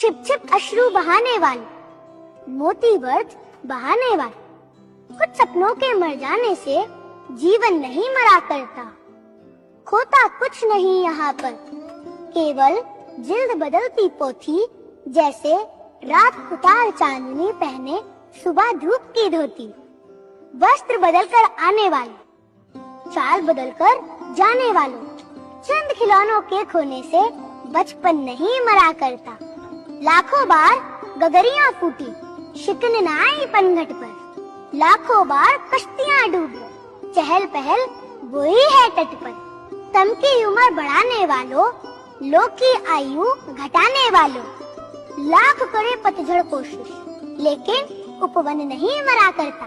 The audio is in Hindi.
छिप छिप अश्रु बहाने वाले, मोती वर्ष बहाने वाले। कुछ सपनों के मर जाने से जीवन नहीं मरा करता, खोता कुछ नहीं यहाँ पर, केवल जिल्द बदलती पोथी, जैसे रात उतार चांदनी पहने सुबह धूप की धोती। वस्त्र बदलकर आने वाले, चाल बदलकर जाने वालों, चंद खिलौनों के खोने से बचपन नहीं मरा करता। लाखों बार गगरियां फूटी, शिकन न आई पनघट पर, लाखों बार कश्तियां डूबी, चहल पहल वही है तट पर। तम की उम्र बढ़ाने वालों, लोक की आयु घटाने वालों, लाख करे पतझड़ कोशिश, लेकिन उपवन नहीं मरा करता।